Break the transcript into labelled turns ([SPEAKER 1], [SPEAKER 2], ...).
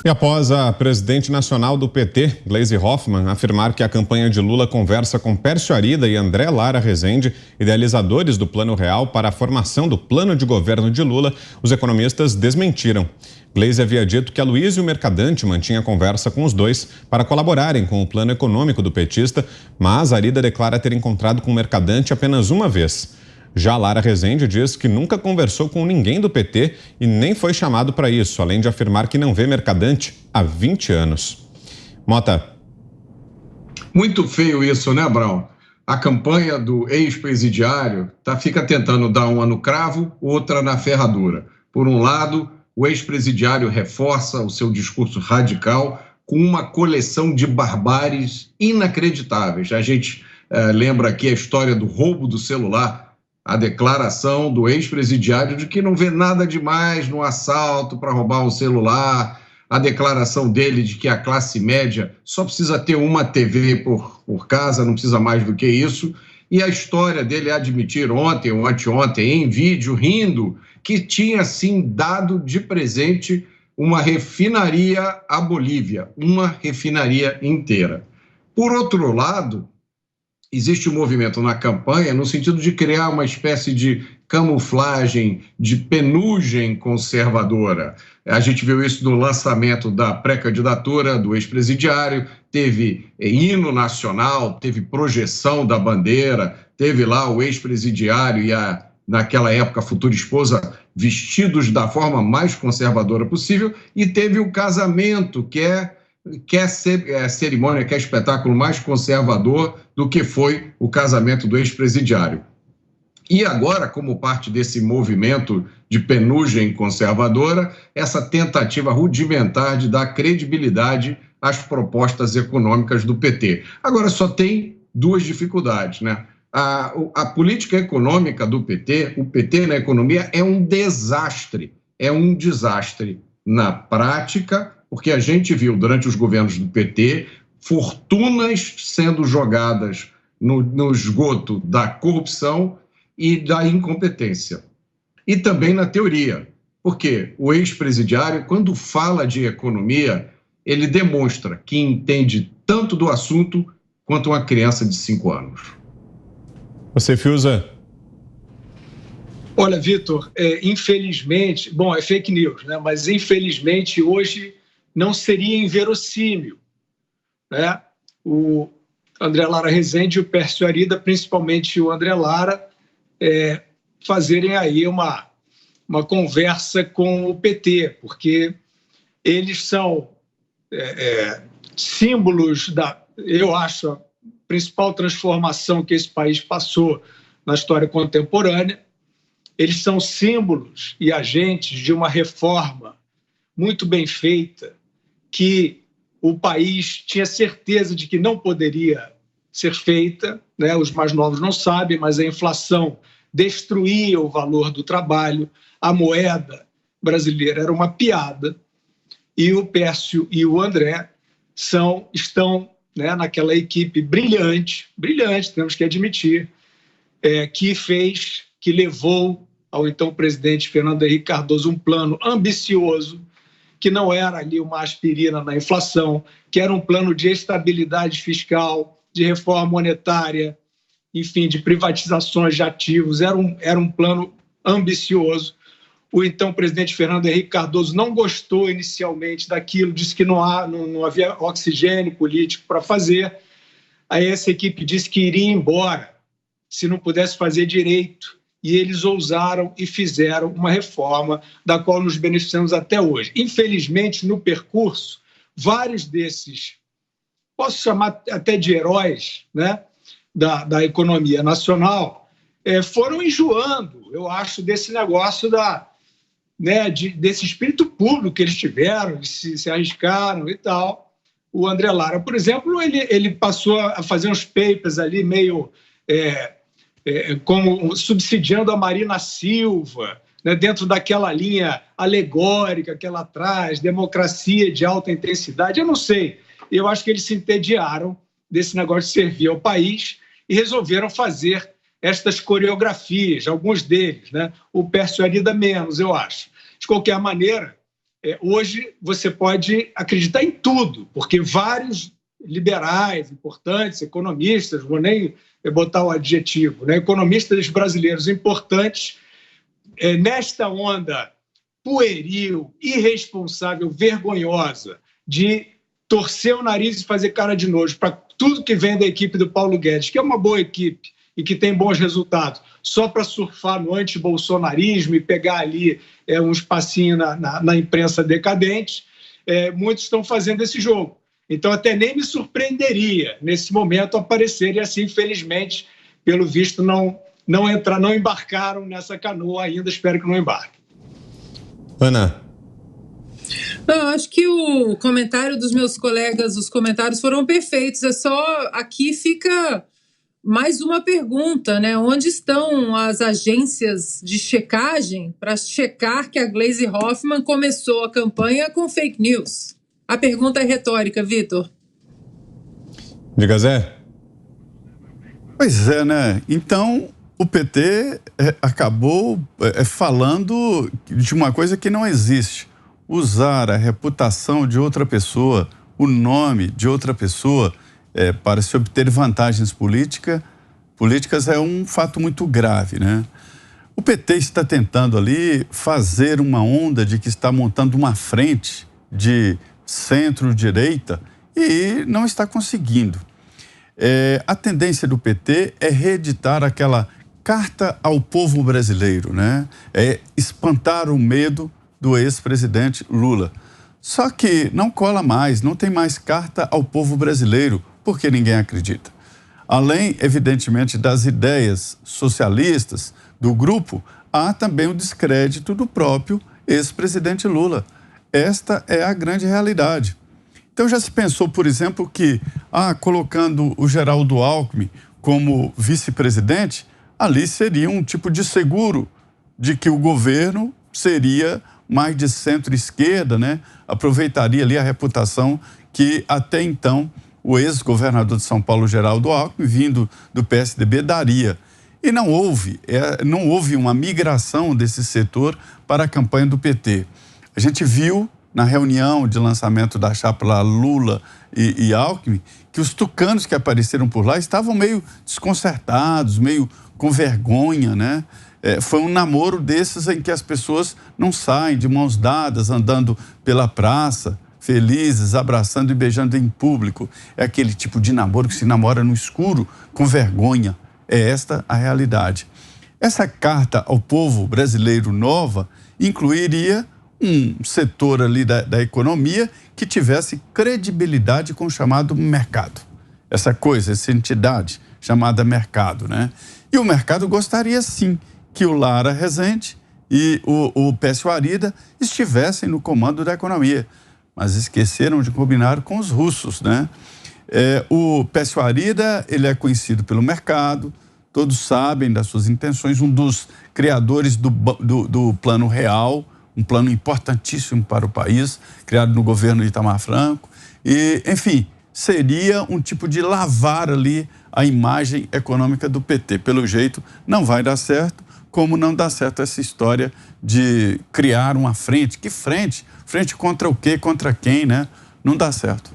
[SPEAKER 1] E após a presidente nacional do PT, Gleisi Hoffmann, afirmar que a campanha de Lula conversa com Pércio Arida e André Lara Rezende, idealizadores do Plano Real para a formação do plano de governo de Lula, os economistas desmentiram. Gleisi havia dito que Aloysio Mercadante mantinha conversa com os dois para colaborarem com o plano econômico do petista, mas Arida declara ter encontrado com Mercadante apenas uma vez. Já Lara Rezende diz que nunca conversou com ninguém do PT e nem foi chamado para isso, além de afirmar que não vê Mercadante há 20 anos. Mota.
[SPEAKER 2] Muito feio isso, né, Brown? A campanha do ex-presidiário fica tentando dar uma no cravo, outra na ferradura. Por um lado, o ex-presidiário reforça o seu discurso radical com uma coleção de barbáries inacreditáveis. A gente lembra aqui a história do roubo do celular, a declaração do ex-presidiário de que não vê nada demais no assalto para roubar um celular, a declaração dele de que a classe média só precisa ter uma TV por casa, não precisa mais do que isso, e a história dele admitir ontem ou anteontem em vídeo, rindo, que tinha sim dado de presente uma refinaria à Bolívia, uma refinaria inteira. Por outro lado, existe um movimento na campanha no sentido de criar uma espécie de camuflagem, de penugem conservadora. A gente viu isso no lançamento da pré-candidatura do ex-presidiário, teve hino nacional, teve projeção da bandeira, teve lá o ex-presidiário e naquela época, a futura esposa, vestidos da forma mais conservadora possível, e teve o casamento, que é cerimônia, que é espetáculo mais conservador do que foi o casamento do ex-presidiário. E agora, como parte desse movimento de penugem conservadora, essa tentativa rudimentar de dar credibilidade às propostas econômicas do PT. Agora, só tem duas dificuldades, né? A política econômica do PT, o PT na economia, é um desastre na prática, porque a gente viu durante os governos do PT fortunas sendo jogadas no esgoto da corrupção e da incompetência. E também na teoria, porque o ex-presidiário, quando fala de economia, ele demonstra que entende tanto do assunto quanto uma criança de 5 anos.
[SPEAKER 1] Você, Fiuza?
[SPEAKER 3] Olha, Vitor, infelizmente, bom, é fake news, né? Mas infelizmente hoje não seria inverossímil, né? O André Lara Rezende e o Pércio Arida, principalmente o André Lara, fazerem aí uma conversa com o PT, porque eles são símbolos eu acho, a principal transformação que esse país passou na história contemporânea. Eles são símbolos e agentes de uma reforma muito bem feita, que o país tinha certeza de que não poderia ser feita, né? Os mais novos não sabem, mas a inflação destruía o valor do trabalho, a moeda brasileira era uma piada, e o Pércio e o André estão, né, naquela equipe brilhante, temos que admitir, que levou ao então presidente Fernando Henrique Cardoso um plano ambicioso, que não era ali uma aspirina na inflação, que era um plano de estabilidade fiscal, de reforma monetária, enfim, de privatizações de ativos, era um plano ambicioso. O então presidente Fernando Henrique Cardoso não gostou inicialmente daquilo, disse que não havia oxigênio político para fazer. Aí essa equipe disse que iria embora se não pudesse fazer direito, e eles ousaram e fizeram uma reforma da qual nos beneficiamos até hoje. Infelizmente, no percurso, vários desses, posso chamar até de heróis, né, da economia nacional, foram enjoando, eu acho, desse negócio desse espírito público que eles tiveram, eles se arriscaram e tal. O André Lara, por exemplo, ele passou a fazer uns papers ali meio como subsidiando a Marina Silva, né, dentro daquela linha alegórica que ela traz, democracia de alta intensidade. Eu não sei, eu acho que eles se entediaram desse negócio de servir ao país e resolveram fazer estas coreografias, alguns deles, né? O Pércio Arida menos, eu acho. De qualquer maneira, hoje você pode acreditar em tudo, porque vários liberais importantes, economistas, vou nem botar o adjetivo, né? Economistas brasileiros importantes, nesta onda pueril, irresponsável, vergonhosa, de torcer o nariz e fazer cara de nojo para tudo que vem da equipe do Paulo Guedes, que é uma boa equipe e que tem bons resultados, só para surfar no antibolsonarismo e pegar ali um espacinho na imprensa decadente, muitos estão fazendo esse jogo. Então, até nem me surpreenderia, nesse momento, aparecerem assim, infelizmente, pelo visto, não embarcaram nessa canoa ainda, espero que não embarquem.
[SPEAKER 1] Ana.
[SPEAKER 4] Eu acho que o comentário dos meus colegas, os comentários foram perfeitos, aqui fica mais uma pergunta, né? Onde estão as agências de checagem para checar que a Gleisi Hoffmann começou a campanha com fake news? A pergunta é retórica, Vitor.
[SPEAKER 1] Diga, Zé.
[SPEAKER 5] Pois é, né? Então, o PT acabou falando de uma coisa que não existe. Usar a reputação de outra pessoa, o nome de outra pessoa, para se obter vantagens políticas é um fato muito grave, né? O PT está tentando ali fazer uma onda de que está montando uma frente de centro-direita e não está conseguindo. A tendência do PT é reeditar aquela carta ao povo brasileiro, né? É espantar o medo do ex-presidente Lula. Só que não cola mais, não tem mais carta ao povo brasileiro, porque ninguém acredita. Além, evidentemente, das ideias socialistas do grupo, há também o descrédito do próprio ex-presidente Lula. Esta é a grande realidade. Então já se pensou, por exemplo, que colocando o Geraldo Alckmin como vice-presidente, ali seria um tipo de seguro de que o governo seria mais de centro-esquerda, né? Aproveitaria ali a reputação que até então o ex-governador de São Paulo, Geraldo Alckmin, vindo do PSDB, daria. E não houve uma migração desse setor para a campanha do PT. A gente viu na reunião de lançamento da chapa lá, Lula e Alckmin, que os tucanos que apareceram por lá estavam meio desconcertados, meio com vergonha, né? Foi um namoro desses em que as pessoas não saem de mãos dadas, andando pela praça, felizes, abraçando e beijando em público. É aquele tipo de namoro que se namora no escuro, com vergonha. É esta a realidade. Essa carta ao povo brasileiro nova incluiria um setor ali da economia que tivesse credibilidade com o chamado mercado. Essa entidade chamada mercado, né? E o mercado gostaria, sim, que o Lara Rezende e o Pécio Arida estivessem no comando da economia, mas esqueceram de combinar com os russos, né? O Pécio Arida, ele é conhecido pelo mercado, todos sabem das suas intenções, um dos criadores do Plano Real, um plano importantíssimo para o país, criado no governo Itamar Franco, e, enfim, seria um tipo de lavar ali a imagem econômica do PT. Pelo jeito, não vai dar certo, como não dá certo essa história de criar uma frente. Que frente? Frente contra o quê? Contra quem, né? Não dá certo.